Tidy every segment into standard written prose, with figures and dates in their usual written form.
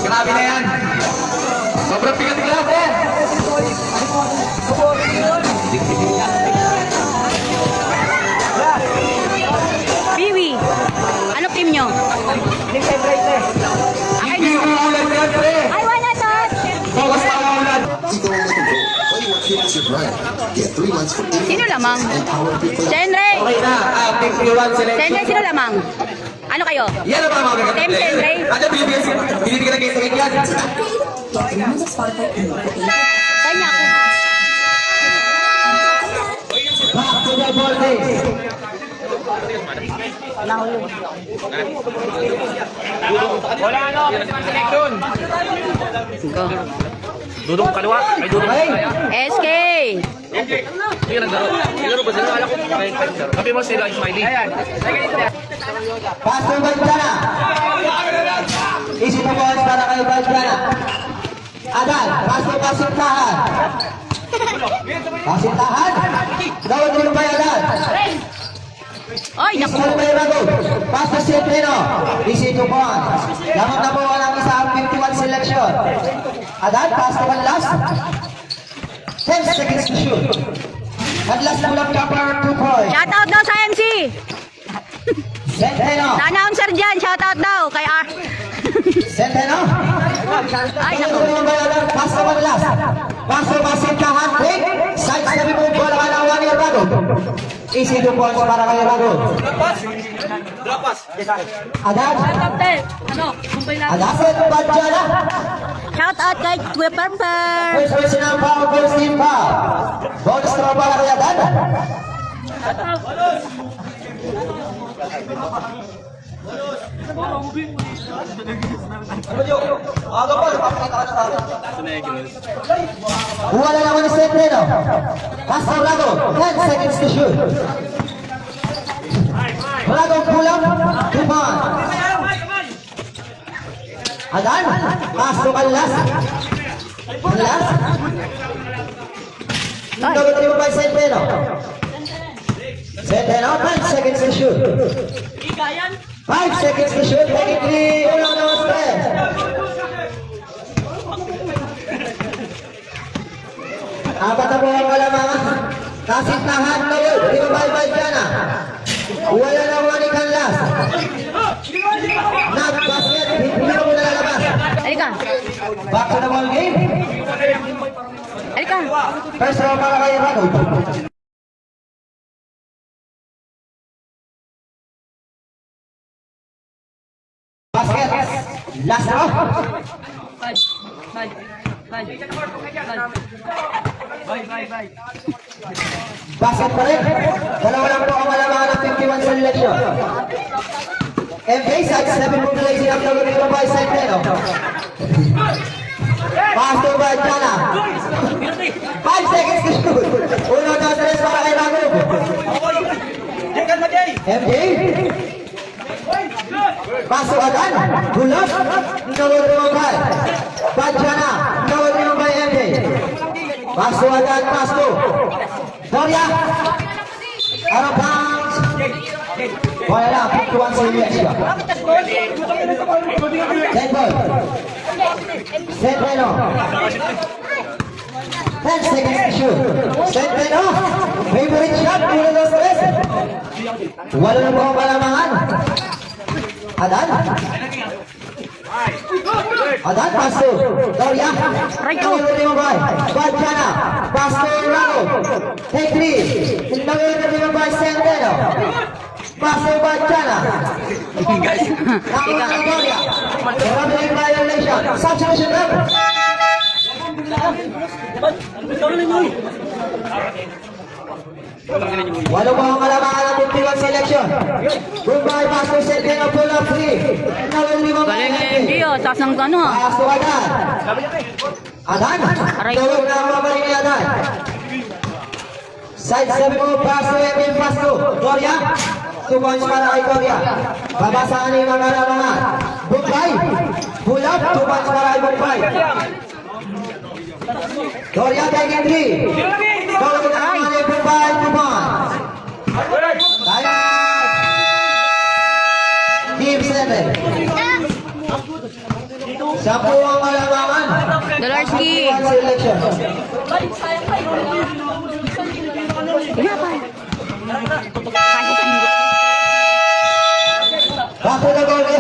Grabe na yan. Sobrang bigat-bigat eh. Biwi, ano team nyo? Hindi umuulan yan, pre. Ay, wala to! Focus pa ang ulan. Sino lamang? Senre! Okay na. Team Q1 selection. Senre, sino lamang? Ano kayo? Yan ang mga magaganda. Team Senre? Ano binibigyan ng kayo sa yan? Kanya ako. Back to the ball game. Wala ano, selection. Go. Dudong kaliwa, may dudong SK! Hindi ka naglaro. Naglaro ba sila? Alam ko. Sabi mo sila, Smiley. Pass to Baljana. Easy to balls para kay Baljana. Adan, pass to Pasintahan. Pasintahan. Gawin din ba Adan? Ay, naku! Isang may rago. Pass to Centrino. Easy to balls. Lamang na po walang isang 51 selection. Adan, pass to Manlas. 10 seconds to shoot. Manlas pulang cover 2 points. Shoutout daw sa MC! Centrino. Sa announcer dyan, shoutout daw kay R. Centrino. Ay, Ito naku! naman ba yan? Pass to Manlas. Pass to Pasintahan. Break. Side step mo bola ka ng 1 year rago. Easy to balls para kay Rago. Adan. Alasan Baljana. Shoutout kay Twipperper! First person ang foul, first team foul. Bonus na para kay Adan. Wala naman ni Centrino. Pass to Rago. 10 seconds to shoot. Rago pulang. 2 points. Adan, pass to Manlas. Manlas. Dapat terima by Centrino. Centrino, 10 seconds to shoot. 5 seconds to shoot. Take it 3. Ulang na mas press. Apat na po ang kalamangan. Kasintahan na yun. Terima by Baljana. Wala na wani Kanlas. Nag-basket. Hindi mo na lalabas. Halika! Back to the ball game. Halika! First round para kay Rago. Basket. Last round. Basket pa rin. Dalawa lang po ang malamangan ng 51 selection. MK, side 7 population ang gagawin ko by Centrino. Pass to Baljana. 5 seconds to shoot. 1, 2, 3 para kay Rago. MJ. Paso Adan. Bulot. Gawin mo by Baljana. Gawin mo by MJ. Paso Adan. Paso. Doria. Out of bounds. Wala lang. 51 selection. Ten ball. Centrino. 10 seconds to shoot. Centrino. Favorite shot. 1, 2, 3. Wala na po ang kalamangan. Adan. Adan, pass to Doria. Right to. Baljana. Pass to Rago. Take 3. Nawin mo by Centrino. Pass to Baljana. Guys. Nakuha ng Doria. Rubbing violation. Substitution up. Walo pa ang kalamangan ng 51 selection. Goodbye, Pastor Centeno, pull up 3. Nawin mo by Galing na MJ. MJ, oh. Taas ng ano, ah. Pass to Adan. Adan. Aray. Gawin na ang mabalik ni Adan. Side 7 mo, pass to MJ, pass to Doria. 2 points para kay Doria. Babasaan niyo ang kalamangan. 5. Doria taking 3. Doria with Amani for 5 to 1. Team 7. Sampu ang kalamangan. Dolarski. One selection. Bato na goal eh.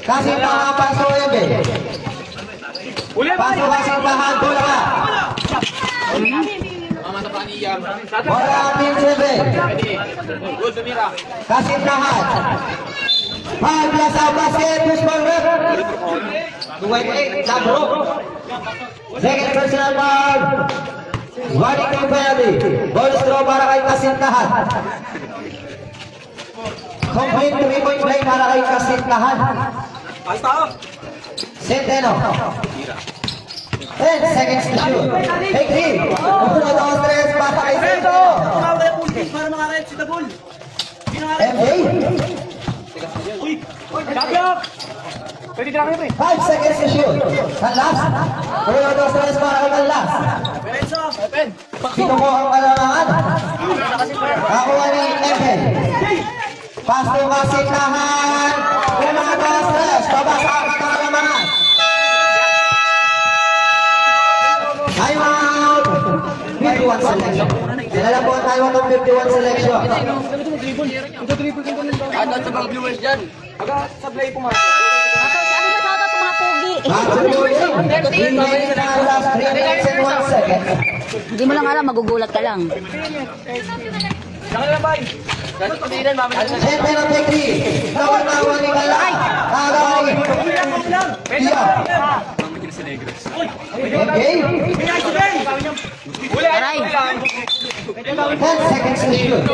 Kasih tahan paso Ebe. Paso kasih tahan bola ka. Bola team 7. Kasih tahan. 5 plus out basket push ball rep. 28 labro. Second personal foul. Warning ng penalty. Ball throw para kay Kasintahan. Complete 3-point play para kay Kasintahan. Centeno. 10 seconds to shoot. Take 3. 1, 2, 3 para kay Centeno. MJ. 5 seconds to shoot. Kanlas. 1, 2, 3 para kay Kanlas. Sino mo ang kalamangan? Kakuha ni Evan. Pass to Kasintahan. 1, 2, 3. Pabasa ang kalamangan. Time out. 51 selection. Dinala po ang time out ng 51 selection. Ano sa mga viewers dyan? Shoutout sa mga pogi. Back to William. 3 minutes na last 3 minutes and 1 second. Hindi mo lang alam, magugulat ka lang. Centeno take 3. Tawa-tawa ni Kalay. Tagay. Iya. Okay. Aray. 10 seconds to shoot.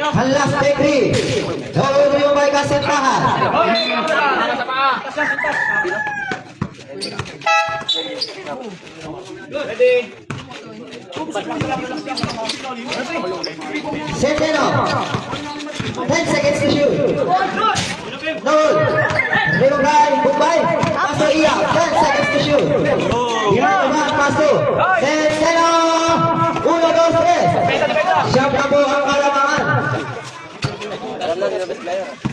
Ang last take 3. Gawin mo yung may Kasintahan. Centeno. 10 seconds to shoot. Noel. Bumbai. Paso Iya. 10 seconds to shoot. Hinaman Paso. Centeno. 1, 2, 3. Siyam na po ang kalamangan.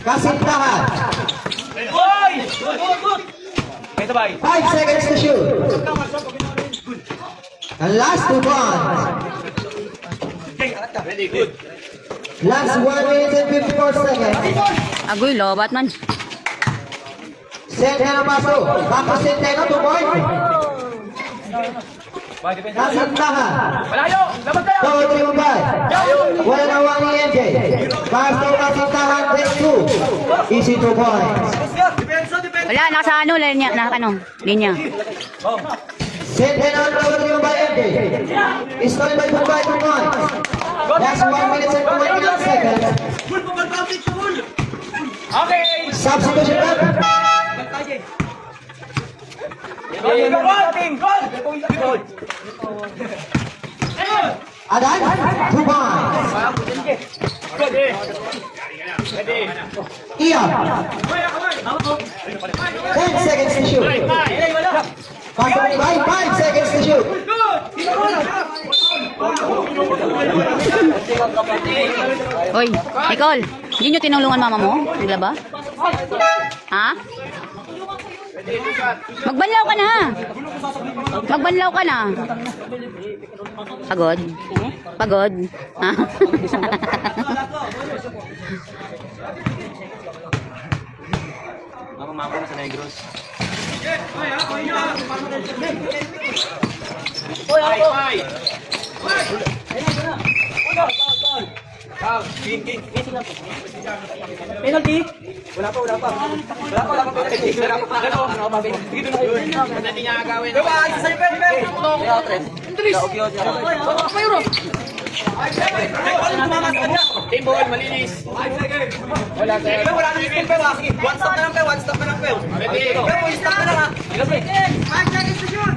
Kasintahan. 5 seconds to shoot. And last 2 points. Last 1 minute and 54 seconds. Agoy, lobat man. Centeno Paso. Back to Centeno, 2 points. Kasintahan. Go 3 Mumbai. Wala na 1 ni MJ. Pass to Kasintahan, take 2. Easy 2 points. Wala, nasa ano, linya, nasa ano, linya. Centeno go 3 Mumbai MJ. Stolen by Mumbai, 2 points. Last 1 minute and 21 seconds. Substitution up. Adan, 2 points. Iya. 10 seconds to shoot. Pass to Mumbai, 5 seconds to shoot. Hoy, Nicole, hindi nyo tinulungan mama mo? Naglaba? Ha? Magbanlaw ka na. Magbanlaw ka na. Pagod? Pagod? Ha? Mama mo sa Negros. Penalty? Wala pa penalty. Dito na yun. Hindi niya agawin. Team ball, malinis. Wala na yung skill pero. One stop na lang pero. Pero stop na lang ha. 5 seconds to shoot.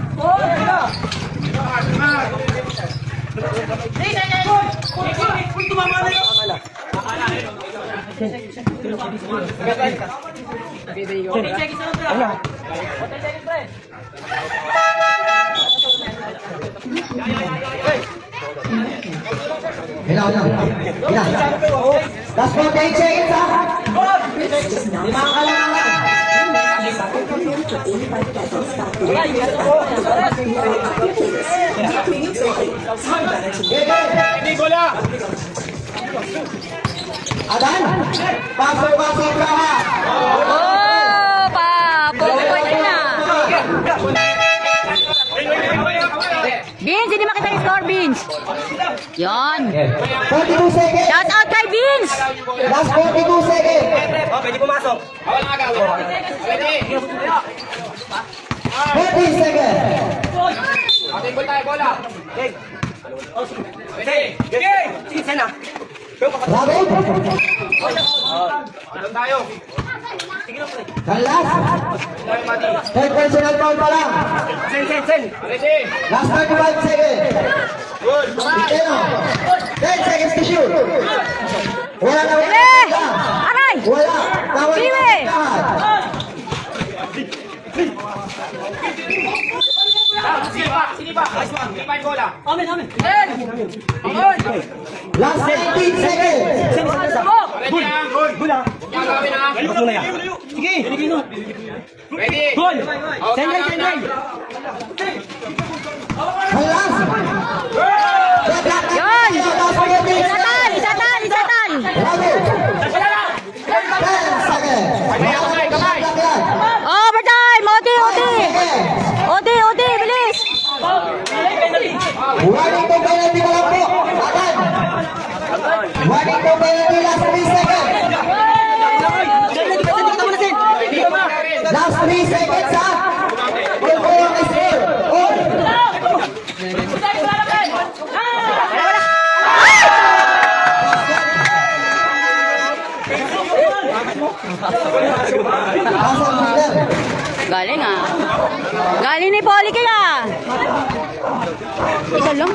Tumama na Ilan. Last 48 seconds ha. Limang kalangan. Ready, bola! Adan, pasok ka ha. Oh, pa! Pwede na. Vince, hindi makita yung score, Vince. Yan. 42 seconds. Shout out kay Vince. Last 42 seconds. Oh, pwede pumasok. Bawal ang agaw. Ready! 40 seconds. Okay, ball tayo, bola. Ready! Okay! Sige na. Robin. Doon tayo. And last. Third personal foul pa lang. Sen. Ready! Last 35 seconds. Good! 10 seconds to shoot. Wala na. Dali! Aray! Wala. Tawag Bibi! lahat. Sini pa. Nice one. Sini pa yung bola. Last 19 seconds. Ready na. Good. Yan gawin na. Sige. Ready. Good. Send. And last. Yan! Last 48 seconds. Isa tal! Robin. 10 seconds. Kamay. Overtime! Odi, bilis! Warning to penalty pa lang po. Akan. Warning to penalty last 3 seconds. Last 3 seconds ha. All for ang score. All. Pasang leader. Galing ah. Galing ni Polly King ah. Isa lang.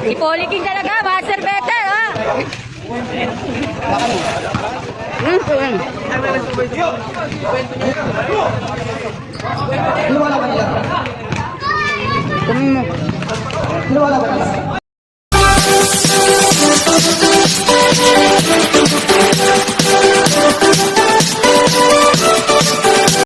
Si Polly King talaga, master better ah. Luwala ba nila? Kumin mo. Luwala ba nila?